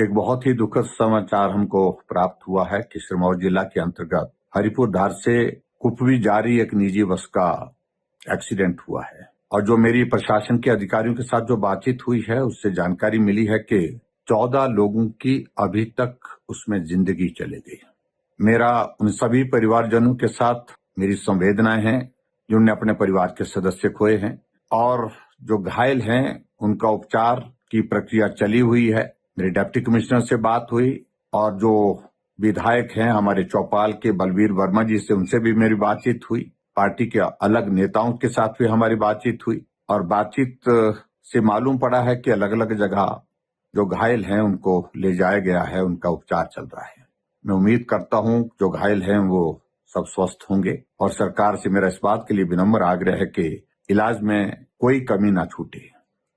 एक बहुत ही दुखद समाचार हमको प्राप्त हुआ है कि सिरमौर जिला के अंतर्गत हरिपुर धार से कुपवी जा रही एक निजी बस का एक्सीडेंट हुआ है। और जो मेरी प्रशासन के अधिकारियों के साथ जो बातचीत हुई है उससे जानकारी मिली है कि 14 लोगों की अभी तक उसमें जिंदगी चली गई। मेरा उन सभी परिवारजनों के साथ मेरी संवेदनाएं हैं जिन्होंने अपने परिवार के सदस्य खोए हैं, और जो घायल हैं उनका उपचार की प्रक्रिया चली हुई है। मेरे डिप्टी कमिश्नर से बात हुई और जो विधायक हैं हमारे चौपाल के बलवीर वर्मा जी से, उनसे भी मेरी बातचीत हुई। पार्टी के अलग नेताओं के साथ भी हमारी बातचीत हुई और बातचीत से मालूम पड़ा है कि अलग अलग जगह जो घायल हैं उनको ले जाया गया है, उनका उपचार चल रहा है। मैं उम्मीद करता हूं जो घायल हैं वो सब स्वस्थ होंगे, और सरकार से मेरा इस बात के लिए विनम्र आग्रह है कि इलाज में कोई कमी ना छूटे।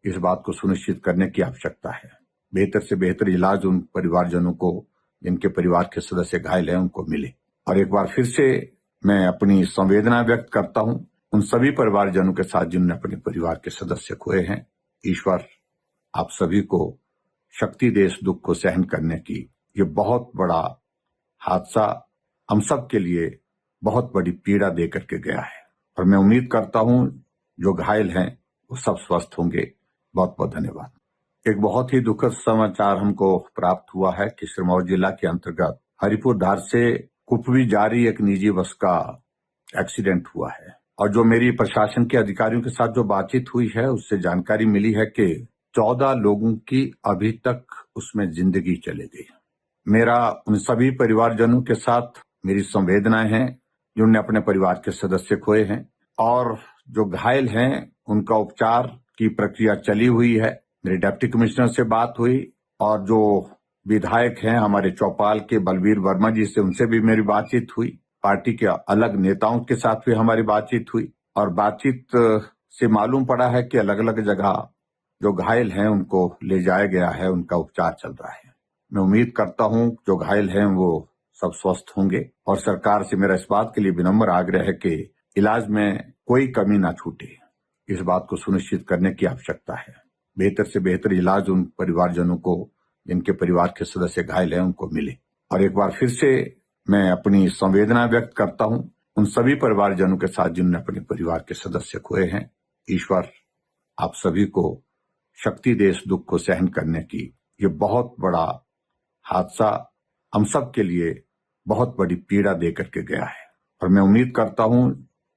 इस बात को सुनिश्चित करने की आवश्यकता है। बेहतर से बेहतर इलाज उन परिवारजनों को जिनके परिवार के सदस्य घायल हैं उनको मिले। और एक बार फिर से मैं अपनी संवेदना व्यक्त करता हूं उन सभी परिवारजनों के साथ जिन्होंने अपने परिवार के सदस्य खोए हैं। ईश्वर आप सभी को शक्ति दे इस दुख को सहन करने की। ये बहुत बड़ा हादसा हम सब के लिए बहुत बड़ी पीड़ा दे करके गया है, और मैं उम्मीद करता हूं जो घायल हैं वो सब स्वस्थ होंगे। बहुत बहुत धन्यवाद। एक बहुत ही दुखद समाचार हमको प्राप्त हुआ है कि सिरमौर जिला के अंतर्गत हरिपुर धार से कुपवी जा रही एक निजी बस का एक्सीडेंट हुआ है। और जो मेरी प्रशासन के अधिकारियों के साथ जो बातचीत हुई है उससे जानकारी मिली है कि 14 लोगों की अभी तक उसमें जिंदगी चली गई। मेरा उन सभी परिवारजनों के साथ मेरी संवेदनाएं हैं जिन्होंने अपने परिवार के सदस्य खोए हैं, और जो घायल हैं उनका उपचार की प्रक्रिया चली हुई है। मेरे डिप्टी कमिश्नर से बात हुई और जो विधायक हैं हमारे चौपाल के बलवीर वर्मा जी से, उनसे भी मेरी बातचीत हुई। पार्टी के अलग नेताओं के साथ भी हमारी बातचीत हुई और बातचीत से मालूम पड़ा है कि अलग अलग जगह जो घायल हैं उनको ले जाया गया है, उनका उपचार चल रहा है। मैं उम्मीद करता हूं जो घायल हैं वो सब स्वस्थ होंगे, और सरकार से मेरा इस बात के लिए विनम्र आग्रह है कि इलाज में कोई कमी ना छूटे। इस बात को सुनिश्चित करने की आवश्यकता है। बेहतर से बेहतर इलाज उन परिवारजनों को जिनके परिवार के सदस्य घायल हैं उनको मिले। और एक बार फिर से मैं अपनी संवेदना व्यक्त करता हूं उन सभी परिवारजनों के साथ जिन्होंने अपने परिवार के सदस्य खोए हैं। ईश्वर आप सभी को शक्ति दे इस दुख को सहन करने की। ये बहुत बड़ा हादसा हम सब के लिए बहुत बड़ी पीड़ा दे करके गया है, और मैं उम्मीद करता हूं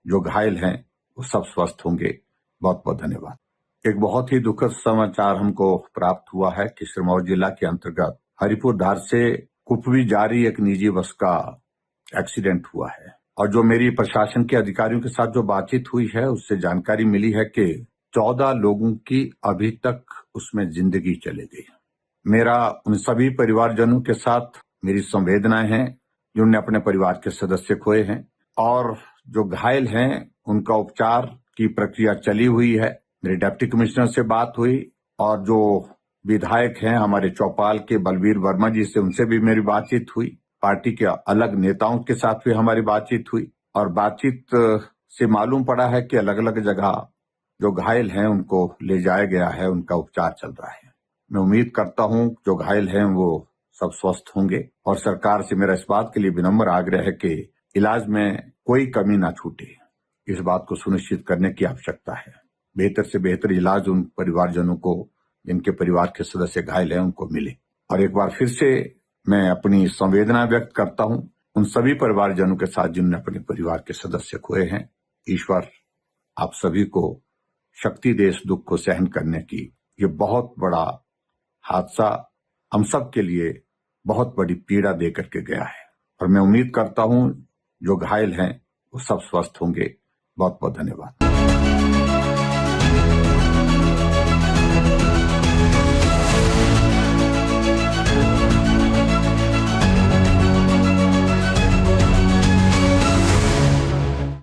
जो घायल हैं वो सब स्वस्थ होंगे। बहुत बहुत धन्यवाद। एक बहुत ही दुखद समाचार हमको प्राप्त हुआ है कि सिरमौर जिला के अंतर्गत हरिपुर धार से कुपवी जा रही एक निजी बस का एक्सीडेंट हुआ है। और जो मेरी प्रशासन के अधिकारियों के साथ जो बातचीत हुई है उससे जानकारी मिली है कि 14 लोगों की अभी तक उसमें जिंदगी चली गई। मेरा उन सभी परिवारजनों के साथ मेरी संवेदनाएं हैं जिन्होंने अपने परिवार के सदस्य खोए हैं, और जो घायल हैं उनका उपचार की प्रक्रिया चली हुई है। मेरे डिप्टी कमिश्नर से बात हुई और जो विधायक हैं हमारे चौपाल के बलवीर वर्मा जी से, उनसे भी मेरी बातचीत हुई। पार्टी के अलग नेताओं के साथ भी हमारी बातचीत हुई और बातचीत से मालूम पड़ा है कि अलग अलग जगह जो घायल हैं उनको ले जाया गया है, उनका उपचार चल रहा है। मैं उम्मीद करता हूं जो घायल हैं वो सब स्वस्थ होंगे, और सरकार से मेरा इस बात के लिए विनम्र आग्रह है कि इलाज में कोई कमी ना छूटे। इस बात को सुनिश्चित करने की आवश्यकता है। बेहतर से बेहतर इलाज उन परिवारजनों को जिनके परिवार के सदस्य घायल हैं उनको मिले। और एक बार फिर से मैं अपनी संवेदना व्यक्त करता हूं उन सभी परिवारजनों के साथ जिन्होंने अपने परिवार के सदस्य खोए हैं। ईश्वर आप सभी को शक्ति दे इस दुख को सहन करने की। ये बहुत बड़ा हादसा हम सब के लिए बहुत बड़ी पीड़ा दे करके गया है, और मैं उम्मीद करता हूं जो घायल हैं वो सब स्वस्थ होंगे। बहुत बहुत धन्यवाद।